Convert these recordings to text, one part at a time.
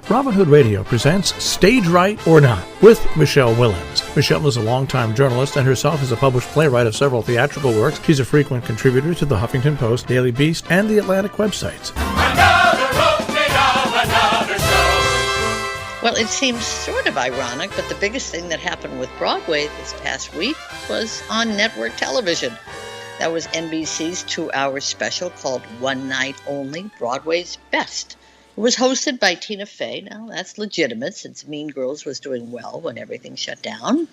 Robin Hood Radio presents Stage Right or Not with Michele Willens. Michele is a longtime journalist and herself is a published playwright of several theatrical works. She's a frequent contributor to the Huffington Post, Daily Beast, and the Atlantic websites. Another opening of another show. Well, it seems sort of ironic, but the biggest thing that happened with Broadway this past week was on network television. That was NBC's 2-hour special called One Night Only, Broadway's Best. It was hosted by Tina Fey. Now, that's legitimate since Mean Girls was doing well when everything shut down.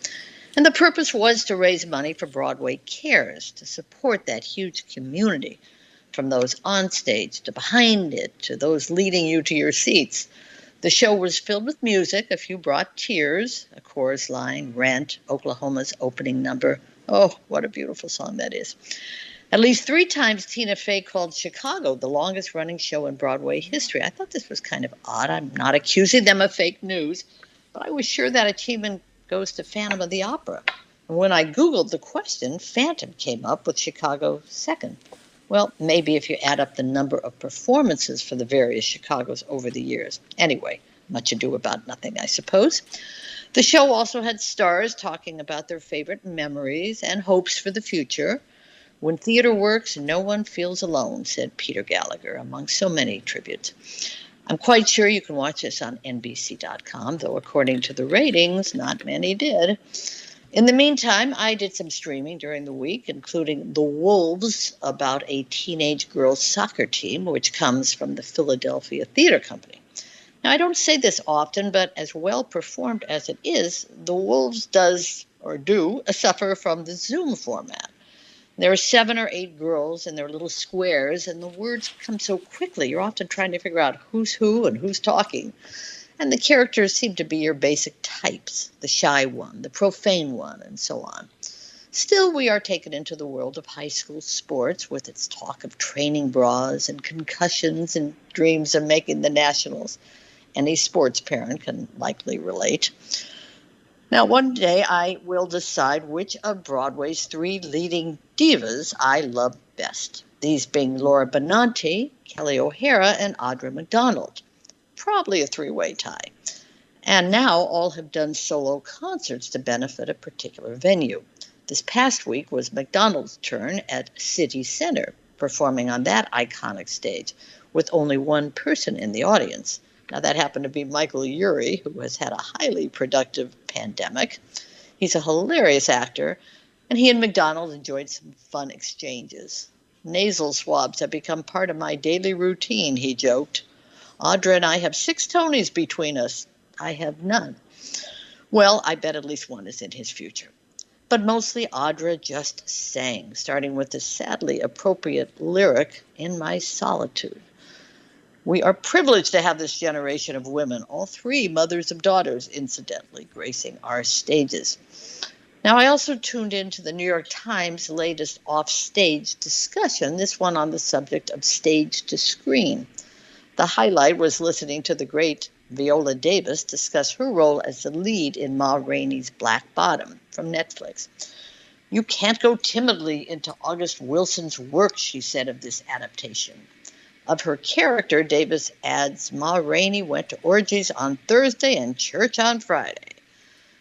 And the purpose was to raise money for Broadway Cares, to support that huge community, from those on stage to behind it to those leading you to your seats. The show was filled with music. A few brought tears, a chorus line, Rent, Oklahoma's opening number. Oh, what a beautiful song that is. At least 3 times Tina Fey called Chicago the longest-running show in Broadway history. I thought this was kind of odd. I'm not accusing them of fake news, but I was sure that achievement goes to Phantom of the Opera. And when I Googled the question, Phantom came up with Chicago second. Well, maybe if you add up the number of performances for the various Chicagos over the years. Anyway, much ado about nothing, I suppose. The show also had stars talking about their favorite memories and hopes for the future. When theater works, no one feels alone, said Peter Gallagher, among so many tributes. I'm quite sure you can watch this on NBC.com, though according to the ratings, not many did. In the meantime, I did some streaming during the week, including The Wolves, about a teenage girls' soccer team, which comes from the Philadelphia Theater Company. Now, I don't say this often, but as well performed as it is, The Wolves do suffer from the Zoom format. There are 7 or 8 girls in their little squares, and the words come so quickly. You're often trying to figure out who's who and who's talking. And the characters seem to be your basic types, the shy one, the profane one, and so on. Still, we are taken into the world of high school sports with its talk of training bras and concussions and dreams of making the nationals. Any sports parent can likely relate. Now, one day I will decide which of Broadway's 3 leading divas I love best, these being Laura Benanti, Kelly O'Hara, and Audra McDonald. Probably a 3-way tie. And now all have done solo concerts to benefit a particular venue. This past week was McDonald's turn at City Center, performing on that iconic stage with only one person in the audience. Now, that happened to be Michael Urie, who has had a highly productive pandemic. He's a hilarious actor, and he and McDonald enjoyed some fun exchanges. Nasal swabs have become part of my daily routine, he joked. Audra and I have 6 Tonys between us. I have none. Well, I bet at least one is in his future. But mostly Audra just sang, starting with the sadly appropriate lyric, "In My Solitude." We are privileged to have this generation of women, all 3 mothers of daughters, incidentally, gracing our stages. Now, I also tuned into the New York Times' latest offstage discussion, this one on the subject of stage to screen. The highlight was listening to the great Viola Davis discuss her role as the lead in Ma Rainey's Black Bottom from Netflix. "You can't go timidly into August Wilson's work," she said of this adaptation. Of her character, Davis adds, "Ma Rainey went to orgies on Thursday and church on Friday."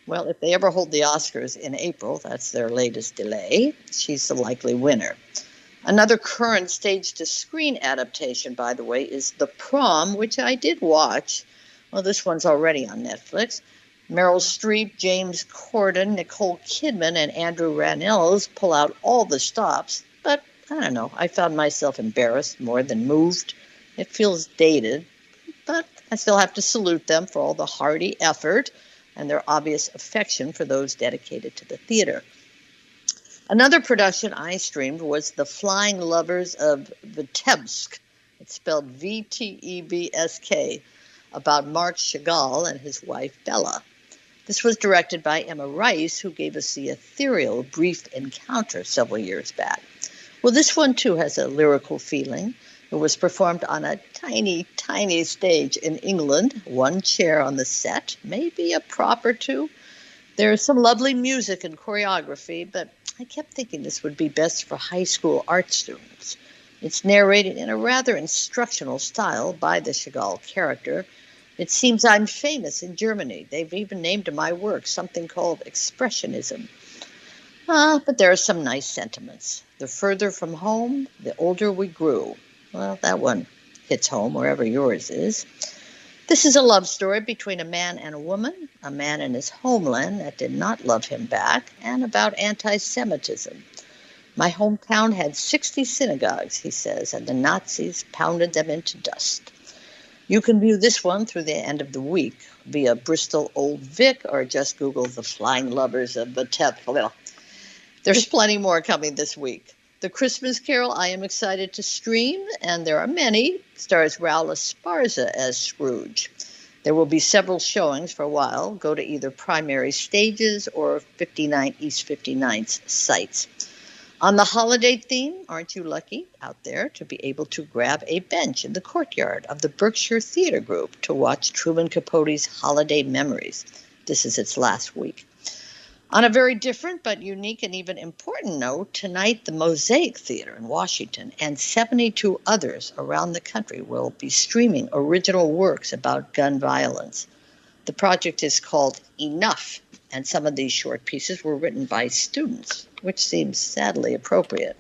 Well, if they ever hold the Oscars in April, that's their latest delay, she's the likely winner. Another current stage-to-screen adaptation, by the way, is The Prom, which I did watch. Well, this one's already on Netflix. Meryl Streep, James Corden, Nicole Kidman, and Andrew Rannells pull out all the stops, but I don't know, I found myself embarrassed more than moved. It feels dated, but I still have to salute them for all the hearty effort and their obvious affection for those dedicated to the theater. Another production I streamed was The Flying Lovers of Vitebsk. It's spelled Vtebsk, about Marc Chagall and his wife Bella. This was directed by Emma Rice, who gave us the ethereal Brief Encounter several years back. Well, this one, too, has a lyrical feeling. It was performed on a tiny, tiny stage in England, 1 chair on the set, maybe a prop or 2. There's some lovely music and choreography, but I kept thinking this would be best for high school art students. It's narrated in a rather instructional style by the Chagall character, It seems I'm famous in Germany. They've even named my work something called Expressionism. But there are some nice sentiments. The further from home, the older we grew. Well, that one hits home wherever yours is. This is a love story between a man and a woman, a man in his homeland that did not love him back, and about anti-Semitism. My hometown had 60 synagogues, he says, and the Nazis pounded them into dust. You can view this one through the end of the week via Bristol Old Vic or just Google the Flying Lovers of the Well, there's plenty more coming this week. The Christmas Carol I am excited to stream, and there are many, stars Raul Esparza as Scrooge. There will be several showings for a while. Go to either Primary Stages or 59 East 59's sites. On the holiday theme, aren't you lucky out there to be able to grab a bench in the courtyard of the Berkshire Theater Group to watch Truman Capote's Holiday Memories? This is its last week. On a very different but unique and even important note, tonight the Mosaic Theater in Washington and 72 others around the country will be streaming original works about gun violence. The project is called Enough, and some of these short pieces were written by students, which seems sadly appropriate.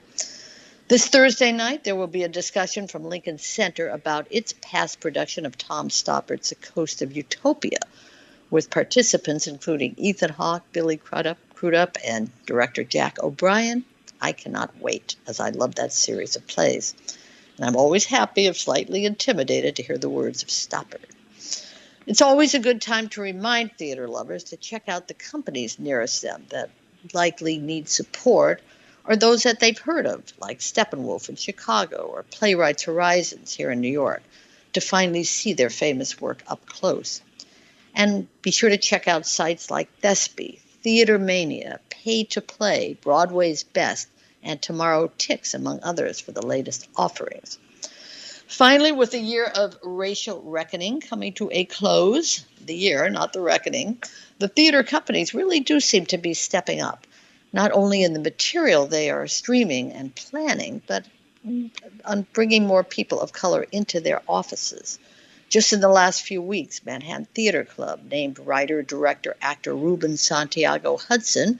This Thursday night, there will be a discussion from Lincoln Center about its past production of Tom Stoppard's The Coast of Utopia, with participants including Ethan Hawke, Billy Crudup, and director Jack O'Brien. I cannot wait, as I love that series of plays. And I'm always happy, if slightly intimidated, to hear the words of Stoppard. It's always a good time to remind theater lovers to check out the companies nearest them that likely need support, or those that they've heard of, like Steppenwolf in Chicago or Playwrights Horizons here in New York, to finally see their famous work up close. And be sure to check out sites like Thespy, Theater Mania, Pay to Play, Broadway's Best, and Tomorrow Ticks, among others, for the latest offerings. Finally, with the year of racial reckoning coming to a close, the year, not the reckoning, the theater companies really do seem to be stepping up, not only in the material they are streaming and planning, but on bringing more people of color into their offices. Just in the last few weeks, Manhattan Theater Club named writer, director, actor Ruben Santiago Hudson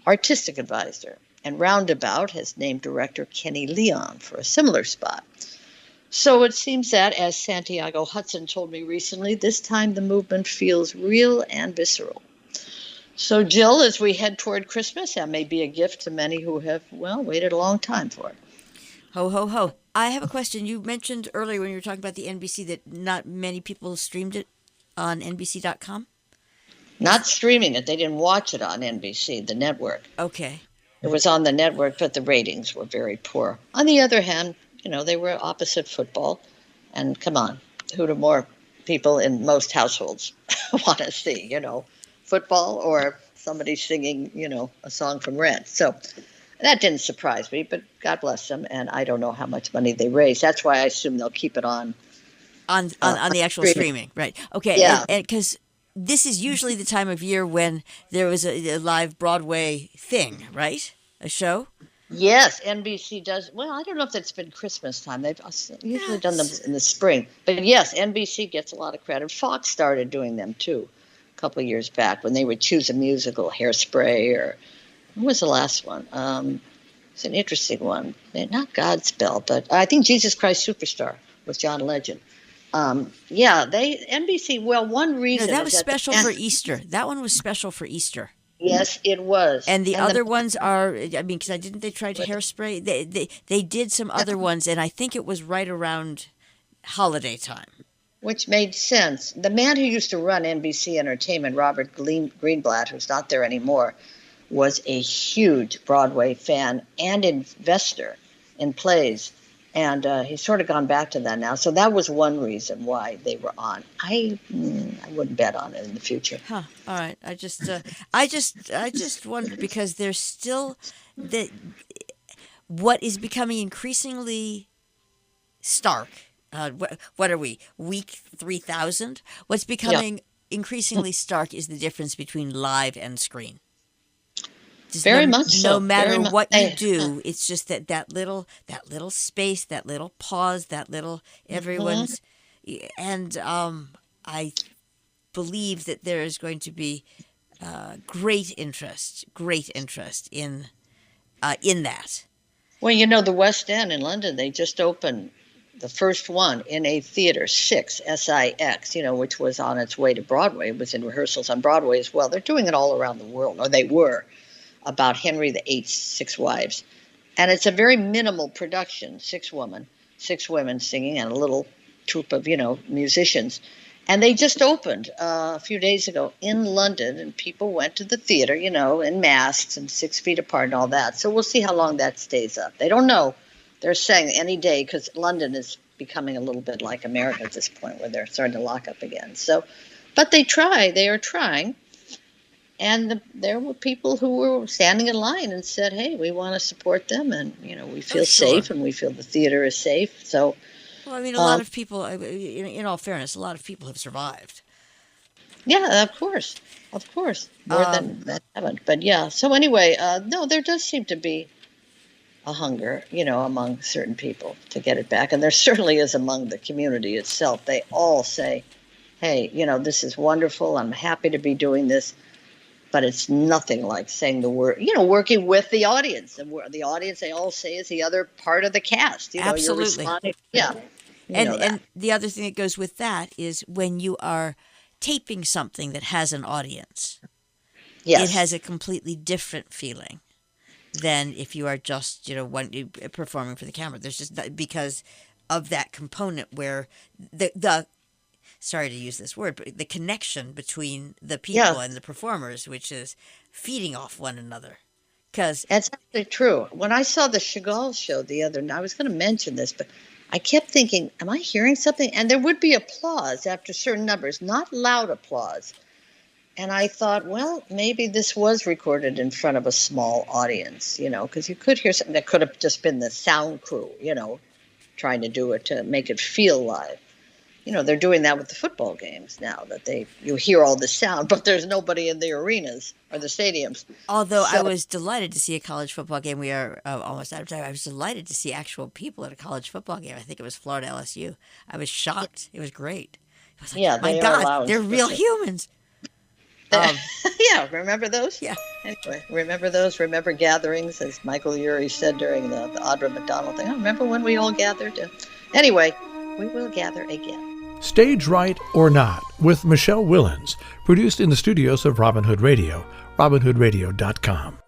artistic advisor, and Roundabout has named director Kenny Leon for a similar spot. So it seems that, as Santiago Hudson told me recently, this time the movement feels real and visceral. So, Jill, as we head toward Christmas, that may be a gift to many who have, waited a long time for it. Ho, ho, ho. I have a question. You mentioned earlier when you were talking about the NBC that not many people streamed it on NBC.com? Not streaming it. They didn't watch it on NBC, the network. Okay. It was on the network, but the ratings were very poor. On the other hand, they were opposite football. And come on, who do more people in most households want to see, football or somebody singing, a song from Rent. So that didn't surprise me, but God bless them. And I don't know how much money they raise. That's why I assume they'll keep it on the actual streaming. Right. Okay. Yeah. And because this is usually the time of year when there was a live Broadway thing, right? A show? Yes, NBC does. Well, I don't know if that's been Christmas time. They've usually done them in the spring. But yes, NBC gets a lot of credit. Fox started doing them too a couple of years back when they would choose a musical, Hairspray, or what was the last one? It's an interesting one. Not Godspell, but I think Jesus Christ Superstar with John Legend. NBC, one reason. No, that was special for Easter. That one was special for Easter. Yes, it was. And the other ones are, because didn't they try to Hairspray? They did some other ones, and I think it was right around holiday time. Which made sense. The man who used to run NBC Entertainment, Robert Greenblatt, who's not there anymore, was a huge Broadway fan and investor in plays. And he's sort of gone back to that now. So that was one reason why they were on. I wouldn't bet on it in the future. Huh. All right. I just wondered because there's still what is becoming increasingly stark. What are we? Week 3000? What's becoming increasingly stark is the difference between live and screen. Very much so. No matter what you do, it's just that little space, that little pause, that little everyone's, and I believe that there is going to be great interest in that. Well, the West End in London, they just opened the first one in a theater, Six, S-I-X, which was on its way to Broadway. It was in rehearsals on Broadway as well. They're doing it all around the world, or they were, about Henry VIII's six wives. And it's a very minimal production, six women singing, and a little troupe of, musicians. And they just opened a few days ago in London, and people went to the theater, in masks and 6 feet apart and all that. So we'll see how long that stays up. They don't know. They're saying any day, because London is becoming a little bit like America at this point, where they're starting to lock up again. So, but they are trying. And there were people who were standing in line and said, hey, we want to support them, and, we feel safe, and we feel the theater is safe. So, well, I mean, a lot of people, in all fairness, a lot of people have survived. Yeah, of course. More than that haven't. But yeah, so anyway, no, there does seem to be a hunger, among certain people to get it back. And there certainly is among the community itself. They all say, hey, this is wonderful. I'm happy to be doing this. But it's nothing like saying the word, working with the audience. And the audience, they all say, is the other part of the cast. Absolutely. You're responding. Yeah. And the other thing that goes with that is when you are taping something that has an audience, yes, it has a completely different feeling than if you are just, performing for the camera. There's just, because of that component where the sorry to use this word, but the connection between the people and the performers, which is feeding off one another. That's actually true. When I saw the Chagall show the other night, I was going to mention this, but I kept thinking, am I hearing something? And there would be applause after certain numbers, not loud applause. And I thought, well, maybe this was recorded in front of a small audience, because you could hear something that could have just been the sound crew, trying to do it to make it feel live. They're doing that with the football games now, that you hear all the sound, but there's nobody in the arenas or the stadiums. Although I was delighted to see a college football game. We are almost out of time. I was delighted to see actual people at a college football game. I think it was Florida LSU. I was shocked. It was great. It was like, my God, they're real humans. Yeah, remember those? Yeah. Anyway, remember those? Remember gatherings, as Michael Urie said during the Audra McDonald thing. Remember when we all gathered? Anyway, we will gather again. Stage Right or Not with Michele Willens, produced in the studios of Robin Hood Radio, robinhoodradio.com.